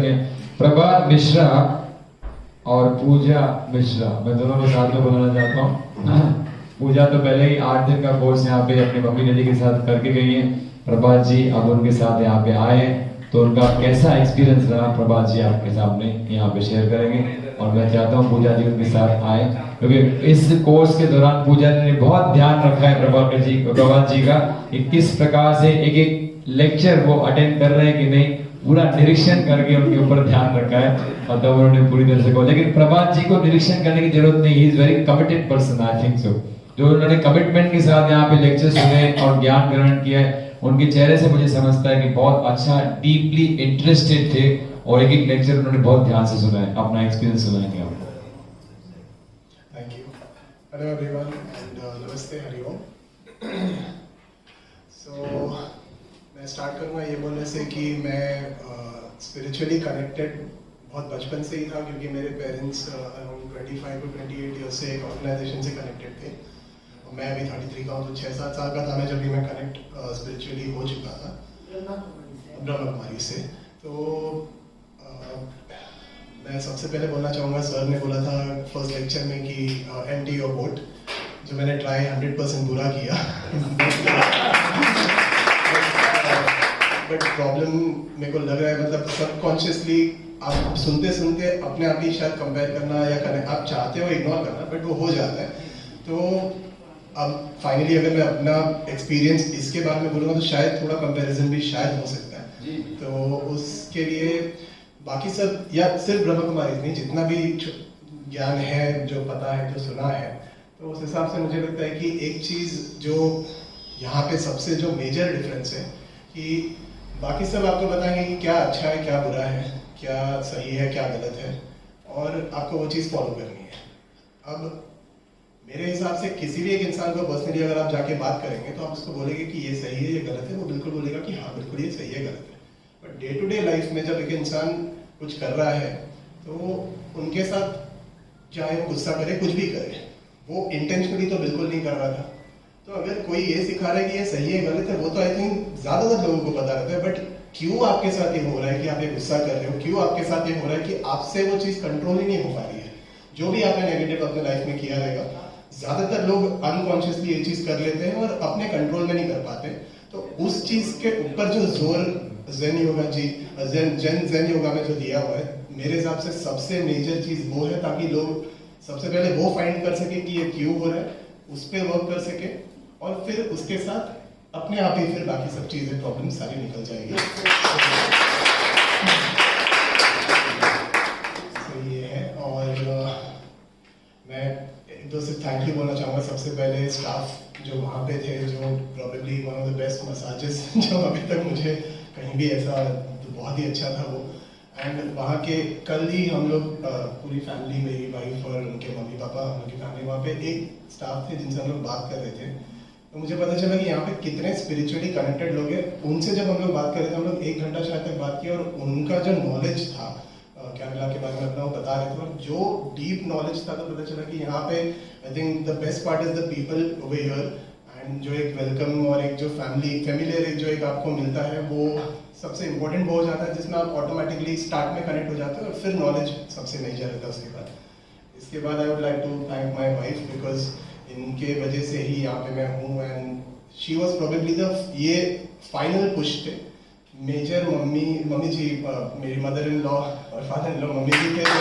करते हैं। प्रभात मिश्रा और पूजा मिश्रा, मैं दोनों को साथ में बुलाना चाहता हूँ। पूजा तो पहले ही 8 दिन का कोर्स यहाँ पे अपनी मम्मी डैडी के साथ करके गई है। प्रभात जी अब उनके साथ यहाँ पे आए हैं, तो उनका कैसा एक्सपीरियंस रहा प्रभात जी आपके सामने यहाँ पे शेयर करेंगे। और मैं चाहता हूँ पूजा जी उनके साथ आए, क्योंकि इस कोर्स के दौरान पूजा ने बहुत ध्यान रखा है प्रभात जी का कि किस प्रकार से एक एक लेक्चर वो अटेंड कर रहे हैं कि नहीं, पूरा निरीक्षण करके उनके ऊपर ध्यान रखा है और तब उन्होंने पूरी तरह से को। लेकिन प्रभात जी को निरीक्षण करने की जरूरत नहीं, he is very committed person, I think so. जो उन्होंने कमिटमेंट के साथ यहाँ पे लेक्चर सुने और ज्ञान ग्रहण किया है, उनके चेहरे से मुझे समझता है कि बहुत अच्छा डीपली इंटरेस्टेड थे और एक एक लेक्चर उन्होंने बहुत ध्यान से सुना है। अपना एक्सपीरियंस सुनाएंगे आपको। Thank you. Hello everyone and नमस्ते, हरिओम। सो मैं स्टार्ट करूँगा ये बोलने से कि मैं स्पिरिचुअली कनेक्टेड बहुत बचपन से ही था, क्योंकि मेरे पेरेंट्स अराउंड 25 to 28 ईयर्स से एक ऑर्गेनाइजेशन से कनेक्टेड थे। मैं अभी 33 का हूँ, तो 6-7 साल का था मैं जब भी मैं कनेक्ट स्पिरिचुअली हो चुका था ब्रह्मा कुमारी से। तो मैं सबसे पहले बोलना चाहूँगा, सर ने बोला था फर्स्ट लेक्चर में कि एम्प्टी योर बोट, जो मैंने ट्राई 100% पूरा किया। बट प्रॉब्लम मेरे को लग रहा है, मतलब सबकॉन्शियसली आप सुनते सुनते अपने आप ही शायद कंपेयर करना या कनेक्ट आप चाहते हो इग्नोर करना, बट वो हो जाता है। तो अब फाइनली अगर मैं अपना एक्सपीरियंस इसके बारे में बोलूँगा तो शायद थोड़ा कंपैरिजन भी शायद हो सकता है। तो उसके लिए बाकी सब या सिर्फ ब्रह्मा कुमारी नहीं, जितना भी ज्ञान है, जो पता है, जो सुना है, तो उस हिसाब से मुझे लगता है कि एक चीज़ जो यहाँ पे सबसे जो मेजर डिफरेंस है कि बाकी सब आपको बताएंगे कि क्या अच्छा है, क्या बुरा है, क्या सही है, क्या गलत है, और आपको वो चीज़ फॉलो करनी है। अब मेरे हिसाब से किसी भी एक इंसान को पर्सनली अगर आप जाके बात करेंगे तो आप उसको बोलेंगे कि ये सही है, ये गलत है, वो बिल्कुल बोलेगा कि हाँ बिल्कुल ये सही है, गलत है। But day to day life में जब एक इंसान कुछ कर रहा है तो उनके साथ चाहे वो गुस्सा करे, कुछ भी करे, वो इंटेंशनली तो बिल्कुल नहीं कर रहा था। तो अगर कोई ये सिखा रहा है कि ये सही है, गलत है, वो तो आई थिंक ज़्यादातर लोगों को पता रहता है। बट क्यों आपके साथ ये हो रहा है कि आप ये गुस्सा कर रहे हो, क्यों आपके साथ ये हो रहा है कि आपसे वो चीज़ कंट्रोल ही नहीं हो पा रही है। जो भी आपने नेगेटिव अपने लाइफ में किया रहेगा, ज्यादातर लोग अनकॉन्शियसली ये चीज कर लेते हैं और अपने कंट्रोल में नहीं कर पाते। तो उस चीज के ऊपर जो जोर ज़ेन योगा जी ज़ेन योगा में जो दिया हुआ है, मेरे हिसाब से सबसे मेजर चीज वो है, ताकि लोग सबसे पहले वो फाइंड कर सके कि ये क्यों हो रहा है, उस पर वर्क कर सके, और फिर उसके साथ अपने आप ही फिर बाकी सब चीजें प्रॉब्लम सारी निकल जाएगी। तो ये है। और मैं तो सिर्फ थैंक यू बोलना चाहूँगा सबसे पहले स्टाफ जो वहाँ पे थे, जो probably one of the best massages जो अभी तक मुझे कहीं भी ऐसा, तो बहुत ही अच्छा था वो। एंड वहाँ के कल ही हम लोग पूरी फैमिली, मेरी वाइफ और उनके मम्मी पापा, हम लोग की फैमिली, वहाँ पे एक स्टाफ थे जिनसे हम लोग बात कर रहे थे। तो मुझे पता चला कि यहाँ पे कितने स्पिरिचुअली कनेक्टेड लोग हैं। उनसे जब हम लोग बात कर रहे थे, हम लोग 1 घंटा शायद तक बात किया, और उनका जो नॉलेज था कैमरा के बारे में अपना वो बता रहे थे, और जो डीप नॉलेज था, तो पता चला कि यहाँ पे I think the best part is the people over here, and जो एक वेलकम और एक जो फैमिलियर एक जो एक आपको मिलता है, वो सबसे इम्पोर्टेंट वो हो जाता है, जिसमें आप ऑटोमेटिकली स्टार्ट में कनेक्ट हो जाते हो, और फिर नॉलेज सबसे मेजर रहता है उसके बाद। इसके बाद I would like to thank my wife, because इनके वजह से ही यहाँ पे मैं हूँ, and she was probably the ये फाइनल पुश थे। मेजर मम्मी जी, मेरी मदर इन लॉ और father in law mummy ji थे, तो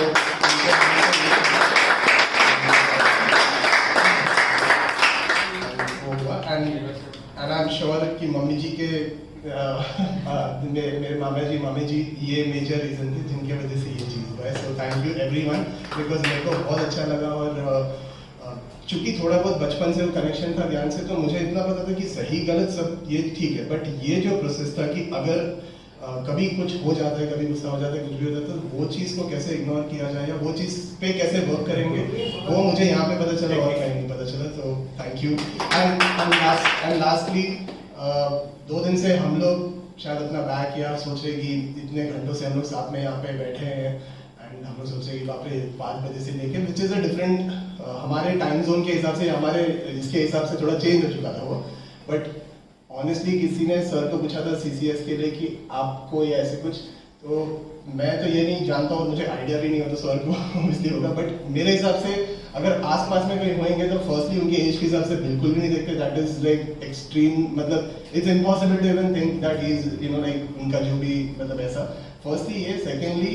एंड आई एम श्योर कि मम्मी जी के मेरे मामी जी ये मेजर रीजन थे जिनके वजह से ये चीज़ हुआ है। So thank you everyone, because मेरे को बहुत अच्छा लगा। और चूंकि थोड़ा बहुत बचपन से वो कनेक्शन था ध्यान से, तो मुझे इतना पता था कि सही गलत सब ये ठीक है, बट ये जो प्रोसेस था कि अगर कभी कुछ हो जाता है, कभी गुस्सा हो जाता है, कुछ भी हो जाता है, तो वो चीज़ को कैसे इग्नोर किया जाए या वो चीज़ पे कैसे वर्क करेंगे, वो मुझे यहाँ पे पता चला और कहीं नहीं पता चला। तो थैंक यू। एंड लास्टली 2 दिन से हम लोग शायद अपना बैग या सोच रहे कि इतने घंटों से हम लोग साथ में यहाँ पे बैठे हैं, एंड हम लोग सोच रहे कि बाप रे 5 बजे से लेके, विच इज़ अ डिफरेंट, हमारे टाइम जोन के हिसाब से, हमारे इसके हिसाब से थोड़ा चेंज हो चुका था वो। बट ऑनेस्टली किसी ने सर को पूछा था CCS के लिए कि आपको या ऐसे कुछ, तो मैं तो ये नहीं जानता हूँ, मुझे आइडिया भी नहीं होता सर को इसलिए होगा, बट मेरे हिसाब से अगर आसपास में कहीं होंगे तो फर्स्टली उनके एज के हिसाब से बिल्कुल भी नहीं देखते, दैट इज लाइक एक्सट्रीम, मतलब it's impossible to even think that is you know like उनका जो भी मतलब ऐसा, फर्स्टली ये। सेकेंडली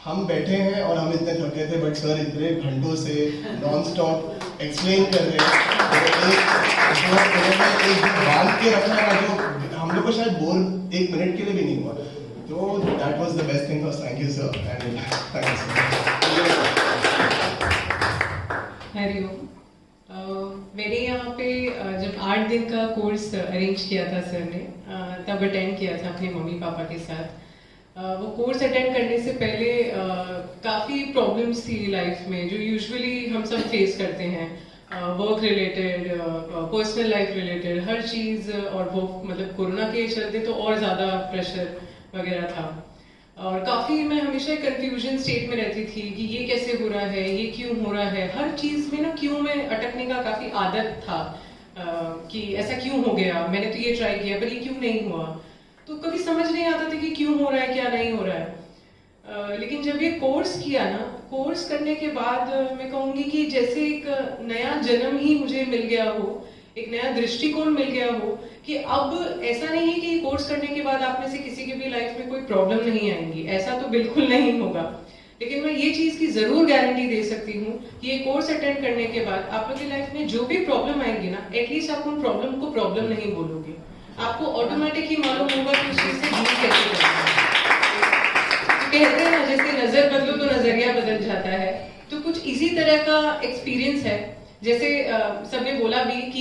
हम बैठे हैं और हम इतने थके थे, बट सर इतने घंटों से नॉन स्टॉप एक्सप्लेन कर रहे हैं, एक बांध के रखना है जो हम लोग को शायद बोर एक मिनट के लिए भी नहीं हुआ, तो that was the best thing. Thank you sir and thank you. Hariom. मैंने यहाँ पे जब 8 दिन का कोर्स अरेंज किया था सर ने, तब अटेंड किया था अपने मम्मी पापा के साथ। वो कोर्स अटेंड करने से पहले काफ़ी प्रॉब्लम्स थी लाइफ में जो यूजुअली हम सब फेस करते हैं, work related, personal life related, हर चीज़। और वो मतलब कोरोना के चलते तो और ज़्यादा प्रेशर वगैरह था, और काफ़ी मैं हमेशा कंफ्यूजन स्टेट में रहती थी कि ये कैसे हो रहा है, ये क्यों हो रहा है, हर चीज़ में ना क्यों में अटकने का काफ़ी आदत था, कि ऐसा क्यों हो गया, मैंने तो ये ट्राई किया पर ये क्यों नहीं हुआ, तो कभी समझ नहीं आता था कि क्यों हो रहा है, क्या नहीं हो रहा है। लेकिन जब ये कोर्स किया ना, कोर्स करने के बाद मैं कहूँगी कि जैसे एक नया जन्म ही मुझे मिल गया हो, एक नया दृष्टिकोण मिल गया हो कि अब ऐसा नहीं है कि कोर्स करने के बाद आप में से किसी की भी लाइफ में कोई प्रॉब्लम नहीं आएंगी, ऐसा तो बिल्कुल नहीं होगा। लेकिन मैं ये चीज़ की ज़रूर गारंटी दे सकती हूँ कि ये कोर्स अटेंड करने के बाद आप लोग की लाइफ में जो भी प्रॉब्लम आएंगी ना, एटलीस्ट आप उन प्रॉब्लम को प्रॉब्लम नहीं बोलोगे, आपको ऑटोमेटिक ही मालूम होगा कि उस चीज़ से डील कैसे करना है। तो कहते हैं ना, जैसे नजर बदलो तो नजरिया बदल जाता है, तो कुछ इसी तरह का एक्सपीरियंस है। जैसे सबने बोला भी कि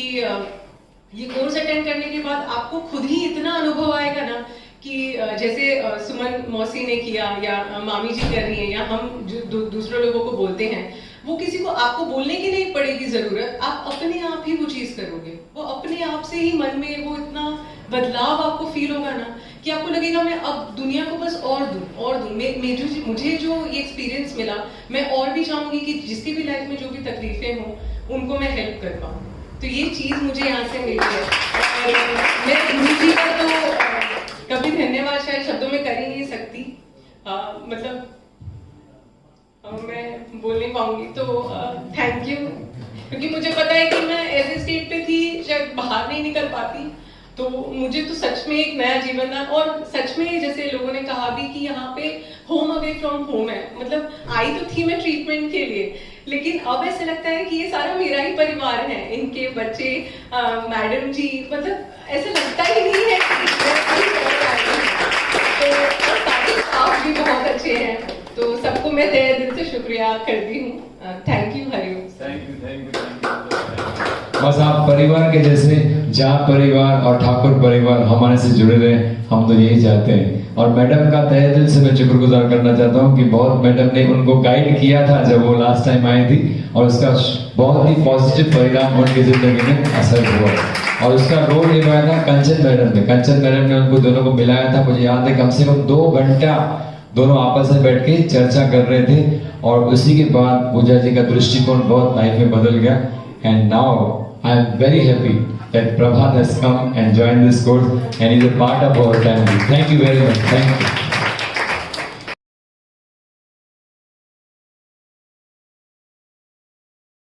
ये कोर्स अटेंड करने के बाद आपको खुद ही इतना अनुभव आएगा ना कि जैसे सुमन मौसी ने किया या मामी जी कर रही हैं या हम जो दूसरे लोगों को बोलते हैं, वो किसी को आपको बोलने की नहीं पड़ेगी जरूरत, आप अपने आप ही वो चीज करोगे, वो अपने आप से ही मन में वो इतना बदलाव आपको फील होगा ना कि आपको लगेगा मैं अब दुनिया को बस और दूं। मुझे जो ये एक्सपीरियंस मिला, मैं और भी चाहूंगी कि जिसकी भी लाइफ में जो भी तकलीफें हों उनको मैं हेल्प कर पाऊँ। तो ये चीज मुझे यहाँ से मिली है, और मैं गुरु जी का तो कभी धन्यवाद शायद शब्दों में कर ही नहीं सकती, मतलब मैं बोल नहीं पाऊंगी, तो थैंक यू, क्योंकि मुझे पता है कि मैं ऐसे स्टेट पे थी शायद बाहर नहीं निकल पाती, तो मुझे तो सच में एक नया जीवन था। और सच में जैसे लोगों ने कहा भी कि यहाँ पे होम अवे फ्रॉम होम है, मतलब आई तो थी मैं ट्रीटमेंट के लिए, लेकिन अब ऐसे लगता है कि ये सारा मेरा ही परिवार है, इनके बच्चे, मैडम जी, मतलब ऐसे लगता ही नहीं है तो सारे स्टाफ भी बहुत अच्छे हैं, तो सबको मैं तहे दिल से शुक्रिया करती हूँ। Thank you Hariom. Thank you. बस आप परिवार के जैसे जाट परिवार और ठाकुर परिवार हमारे से जुड़े रहे, हम तो यही चाहते हैं। और मैडम का तहे दिल से मैं शुक्रगुजार करना चाहता हूँ कि बहुत मैडम ने उनको गाइड किया था जब वो लास्ट टाइम आई थी, और उसका बहुत ही पॉजिटिव परिणाम उनकी जिंदगी में असर हुआ, और उसका रोल निभाया था कंचन मैडम ने। कंचन मैडम ने उनको दोनों को मिलाया था, मुझे याद है कम से कम 2 घंटा दोनों आपस में बैठ के चर्चा कर रहे थे, और उसी के बाद पूजा जी का दृष्टिकोण बहुत लाइफ में बदल गया। And now I am very happy that Prabhat has come and joined this course and is a part of our family. Thank you very much. Thank you.